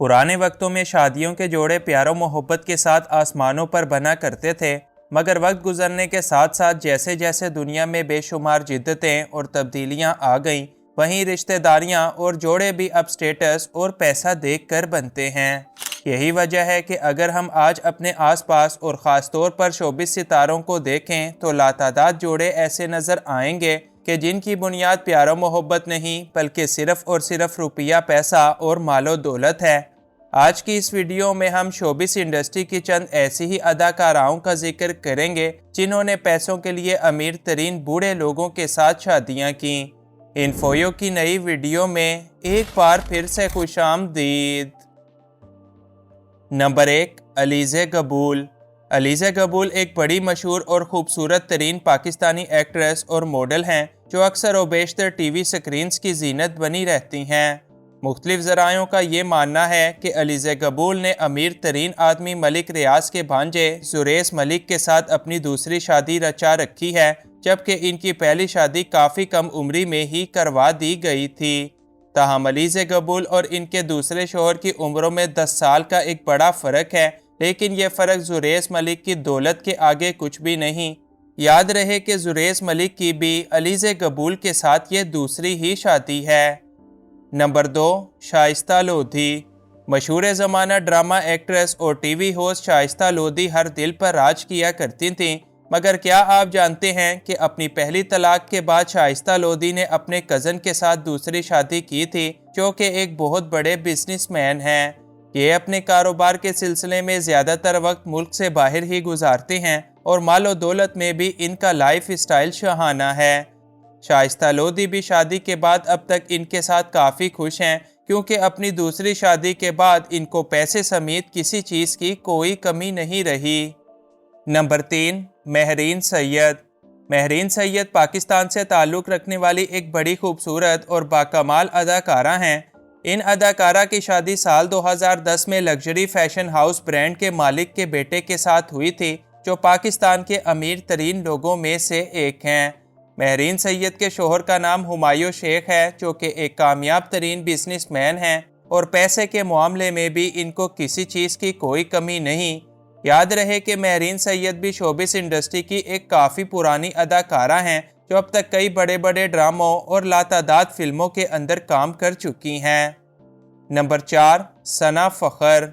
पुराने वक्तों में शादियों के जोड़े प्यार मोहब्बत के साथ आसमानों पर बना करते थे, मगर वक्त गुजरने के साथ साथ जैसे जैसे दुनिया में बेशुमार जिद्दतें और तब्दीलियां आ गईं, वहीं रिश्तेदारियां और जोड़े भी अब स्टेटस और पैसा देखकर बनते हैं। यही वजह है कि अगर हम आज अपने आसपास और ख़ास तौर पर शोबिस सितारों को देखें तो लातादाद जोड़े ऐसे नज़र आएंगे कि जिनकी बुनियाद प्यार मोहब्बत नहीं बल्कि सिर्फ़ और सिर्फ रुपया, पैसा और मालो दौलत है। आज की इस वीडियो में हम शोबिस इंडस्ट्री की चंद ऐसी ही अदाकाराओं का जिक्र करेंगे जिन्होंने पैसों के लिए अमीर तरीन बूढ़े लोगों के साथ शादियां की। इन्फोयो की नई वीडियो में एक बार फिर से खुशामदीद। नंबर 1, अलीज़े कबूल। अलीज़े कबूल एक बड़ी मशहूर और ख़ूबसूरत तरीन पाकिस्तानी एक्ट्रेस और मॉडल हैं जो अक्सर व बेशतर टीवी स्क्रीन्स की जीनत बनी रहती हैं। मुख्तलिफ ज़रायों का ये मानना है कि अलीज़े कबूल ने अमीर तरीन आदमी मलिक रियाज के भांजे जुरेस मलिक के साथ अपनी दूसरी शादी रचा रखी है, जबकि इनकी पहली शादी काफ़ी कम उम्री में ही करवा दी गई थी। ताहम अलीज़े कबूल और इनके दूसरे शोहर की उम्रों में 10 साल का एक बड़ा फ़र्क है, लेकिन यह फ़र्क जुरेस मलिक की दौलत के आगे कुछ भी नहीं। याद रहे कि जुरेस मलिक की भी अलीज़े कबूल के साथ ये दूसरी ही शादी है। नंबर 2, शाइस्ता लोधी। मशहूर ज़माना ड्रामा एक्ट्रेस और टीवी होस्ट शाइस्ता लोधी हर दिल पर राज किया करती थीं, मगर क्या आप जानते हैं कि अपनी पहली तलाक के बाद शाइस्ता लोधी ने अपने कज़न के साथ दूसरी शादी की थी, जो कि एक बहुत बड़े बिजनेसमैन हैं। ये अपने कारोबार के सिलसिले में ज़्यादातर वक्त मुल्क से बाहर ही गुजारते हैं और मालो दौलत में भी इनका लाइफ स्टाइल शहाना है। शाइस्ता लोधी भी शादी के बाद अब तक इनके साथ काफ़ी खुश हैं, क्योंकि अपनी दूसरी शादी के बाद इनको पैसे समेत किसी चीज़ की कोई कमी नहीं रही। नंबर 3, महरीन सैयद। महरीन सैयद पाकिस्तान से ताल्लुक़ रखने वाली एक बड़ी खूबसूरत और बाकमाल अदाकारा हैं। इन अदाकारा की शादी साल 2010 में लग्जरी फैशन हाउस ब्रांड के मालिक के बेटे के साथ हुई थी, जो पाकिस्तान के अमीर तरीन लोगों में से एक हैं। महरीन सैयद के शोहर का नाम हुमायूं शेख है, जो कि एक कामयाब तरीन बिजनेसमैन हैं और पैसे के मामले में भी इनको किसी चीज़ की कोई कमी नहीं। याद रहे कि महरीन सैयद भी शोबिस इंडस्ट्री की एक काफ़ी पुरानी अदाकारा हैं, जो अब तक कई बड़े बड़े ड्रामों और लातादाद फिल्मों के अंदर काम कर चुकी हैं। नंबर 4, सना फ़खर।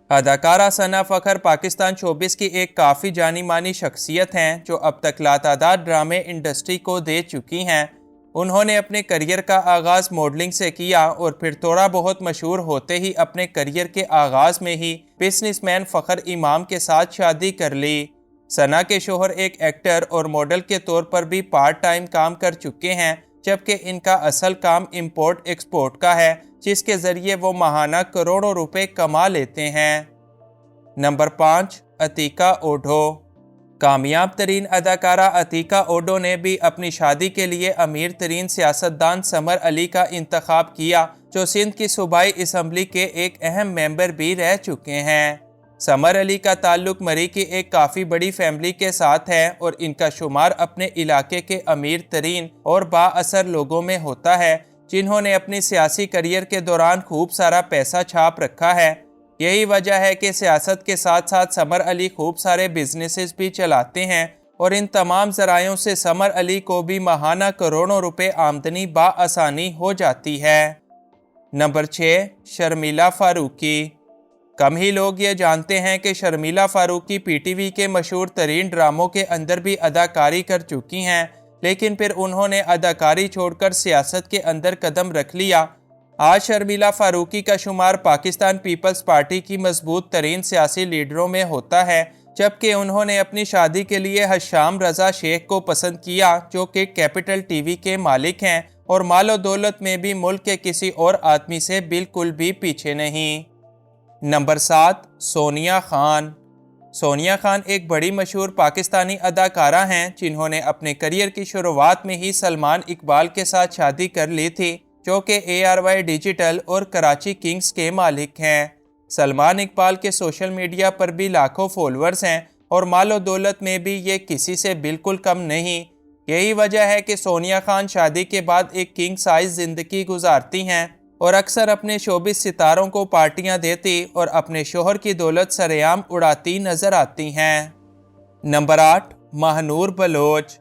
अदाकारा सना फ़खर पाकिस्तान शोबिस की एक काफ़ी जानी मानी शख्सियत हैं, जो अब तक लातादाद ड्रामे इंडस्ट्री को दे चुकी हैं। उन्होंने अपने करियर का आगाज़ मॉडलिंग से किया और फिर थोड़ा बहुत मशहूर होते ही अपने करियर के आगाज़ में ही बिजनेसमैन फ़खर इमाम के साथ शादी कर ली। सना के शोहर एक एक्टर और मॉडल के तौर पर भी पार्ट टाइम काम कर चुके हैं, जबकि इनका असल काम इंपोर्ट एक्सपोर्ट का है, जिसके ज़रिए वो माहाना करोड़ों रुपए कमा लेते हैं। नंबर 5, अतीका ओढो। कामयाब तरीन अदाकारा अतीका ओढो ने भी अपनी शादी के लिए अमीर तरीन सियासतदान समर अली का इंतखाब किया, जो सिंध की सूबाई असम्बली के एक अहम मेंबर भी रह चुके हैं। समर अली का ताल्लुक मरी की एक काफ़ी बड़ी फैमिली के साथ है और इनका शुमार अपने इलाके के अमीर तरीन और बाअसर लोगों में होता है, जिन्होंने अपनी सियासी करियर के दौरान खूब सारा पैसा छाप रखा है। यही वजह है कि सियासत के साथ साथ समर अली खूब सारे बिजनेसेस भी चलाते हैं और इन तमाम ज़रायों से समर अली को भी माहाना करोड़ों रुपए आमदनी बाआसानी हो जाती है। नंबर 6, शर्मिला फारूकी। कम ही लोग ये जानते हैं कि शर्मिला फारूकी पीटीवी के मशहूर तरीन ड्रामों के अंदर भी अदाकारी कर चुकी हैं, लेकिन फिर उन्होंने अदाकारी छोड़कर सियासत के अंदर कदम रख लिया। आज शर्मिला फारूकी का शुमार पाकिस्तान पीपल्स पार्टी की मजबूत तरीन सियासी लीडरों में होता है, जबकि उन्होंने अपनी शादी के लिए हशाम रजा शेख को पसंद किया, जो कि कैपिटल टीवी के मालिक हैं और मालो दौलत में भी मुल्क के किसी और आदमी से बिल्कुल भी पीछे नहीं। नंबर 7, सोनिया खान। सोनिया खान एक बड़ी मशहूर पाकिस्तानी अदाकारा हैं, जिन्होंने अपने करियर की शुरुआत में ही सलमान इकबाल के साथ शादी कर ली थी, जो कि ARY डिजिटल और कराची किंग्स के मालिक हैं। सलमान इकबाल के सोशल मीडिया पर भी लाखों फॉलोअर्स हैं और मालो दौलत में भी ये किसी से बिल्कुल कम नहीं। यही वजह है कि सोनिया खान शादी के बाद एक किंग साइज ज़िंदगी गुजारती हैं और अक्सर अपने शोबिस सितारों को पार्टियां देती और अपने शोहर की दौलत सरेआम उड़ाती नजर आती हैं। Number 8, Mahnoor Bloch.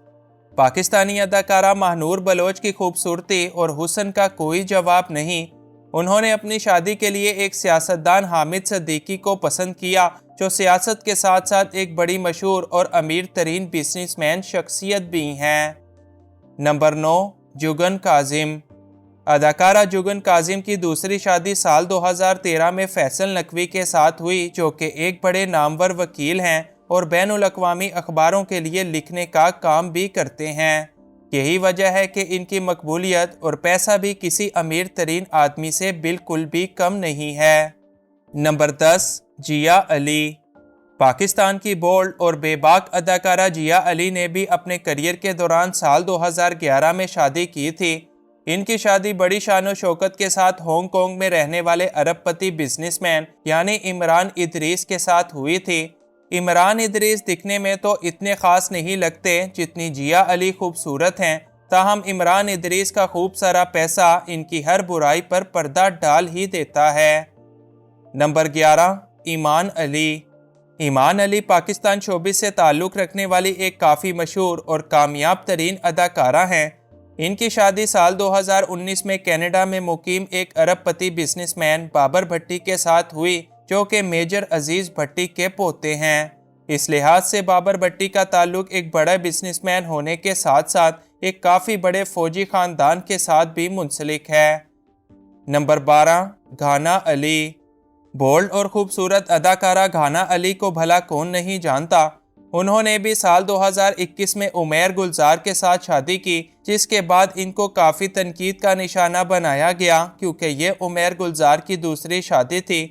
पाकिस्तानी अदाकारा महानूर बलोच की खूबसूरती और हुस्न का कोई जवाब नहीं। उन्होंने अपनी शादी के लिए एक सियासतदान हामिद सिद्दीकी को पसंद किया, जो सियासत के साथ साथ एक बड़ी मशहूर और अमीर तरीन बिजनेसमैन शख्सियत भी हैं। नंबर 9, जुगन काजिम। अदाकारा जुगन काजिम की दूसरी शादी साल 2013 में फैसल नकवी के साथ हुई, जो कि एक बड़े नामवर वकील हैं और बैनुल अक़वामी अखबारों के लिए लिखने का काम भी करते हैं। यही वजह है कि इनकी मकबूलियत और पैसा भी किसी अमीर तरीन आदमी से बिल्कुल भी कम नहीं है। नंबर 10, जिया अली। पाकिस्तान की बोल्ड और बेबाक अदाकारा जिया अली ने भी अपने करियर के दौरान साल 2011 में शादी की थी। इनकी शादी बड़ी शान शौकत के साथ हांगकांग में रहने वाले अरबपति बिजनेसमैन यानी इमरान इदरीस के साथ हुई थी। इमरान इदरीस दिखने में तो इतने ख़ास नहीं लगते जितनी जिया अली खूबसूरत हैं, ताहम इमरान इदरीस का खूब सारा पैसा इनकी हर बुराई पर पर्दा डाल ही देता है। नंबर 11, ईमान अली। ईमान अली पाकिस्तान शोबिस से ताल्लुक़ रखने वाली एक काफ़ी मशहूर और कामयाब तरीन अदाकारा हैं। इनकी शादी साल 2019 में कनाडा में मुकीम एक अरबपति बिजनेसमैन बाबर भट्टी के साथ हुई, जो कि मेजर अजीज़ भट्टी के पोते हैं। इस लिहाज से बाबर भट्टी का ताल्लुक एक बड़ा बिजनेसमैन होने के साथ साथ एक काफ़ी बड़े फौजी ख़ानदान के साथ भी मुंसलिक है। नंबर 12, घाना अली। बोल्ड और ख़ूबसूरत अदाकारा घाना अली को भला कौन नहीं जानता। उन्होंने भी साल 2021 में उमैर गुलजार के साथ शादी की, जिसके बाद इनको काफ़ी तनकीद का निशाना बनाया गया क्योंकि ये उमैर गुलजार की दूसरी शादी थी।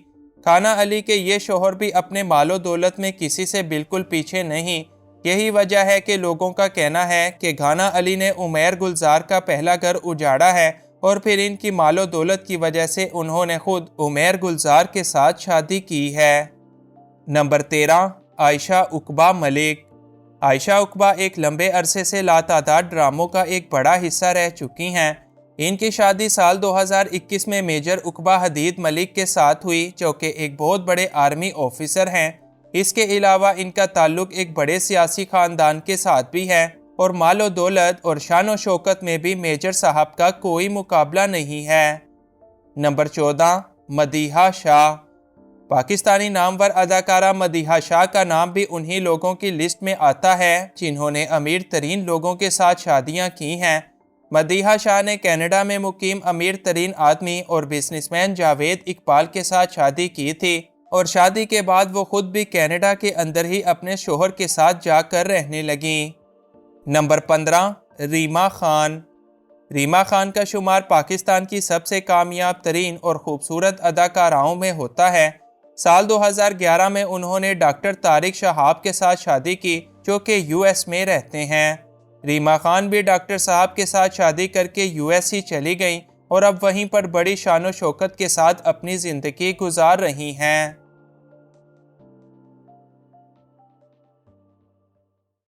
घाना अली के ये शोहर भी अपने मालो दौलत में किसी से बिल्कुल पीछे नहीं। यही वजह है कि लोगों का कहना है कि घाना अली ने उमैर गुलजार का पहला घर उजाड़ा है और फिर इनकी मालो दौलत की वजह से उन्होंने खुद उमैर गुलजार के साथ शादी की है। नंबर 13, आयशा उकबा मलिक। आयशा उकबा एक लंबे अरसे से लातादाद ड्रामों का एक बड़ा हिस्सा रह चुकी हैं। इनकी शादी साल 2021 में मेजर उकबा हदीद मलिक के साथ हुई, जो कि एक बहुत बड़े आर्मी ऑफिसर हैं। इसके अलावा इनका ताल्लुक एक बड़े सियासी ख़ानदान के साथ भी है और मालो दौलत और शान व शौकत में भी मेजर साहब का कोई मुकाबला नहीं है। नंबर 14, मदीहा शाह। पाकिस्तानी नामवर अदाकारा मदीहा शाह का नाम भी उन्हीं लोगों की लिस्ट में आता है जिन्होंने अमीर तरीन लोगों के साथ शादियां की हैं। मदीहा शाह ने कनाडा में मुकीम अमीर तरीन आदमी और बिजनेसमैन जावेद इकबाल के साथ शादी की थी और शादी के बाद वो खुद भी कनाडा के अंदर ही अपने शोहर के साथ जाकर रहने लगी। नंबर 15, रीमा खान। रीमा खान का शुमार पाकिस्तान की सबसे कामयाब तरीन और ख़ूबसूरत अदाकाराओं में होता है। साल 2011 में उन्होंने डॉक्टर तारिक शहाब के साथ शादी की, जो कि यूएस में रहते हैं। रीमा खान भी डॉक्टर साहब के साथ शादी करके यूएस ही चली गईं और अब वहीं पर बड़ी शान व शौकत के साथ अपनी ज़िंदगी गुजार रही हैं।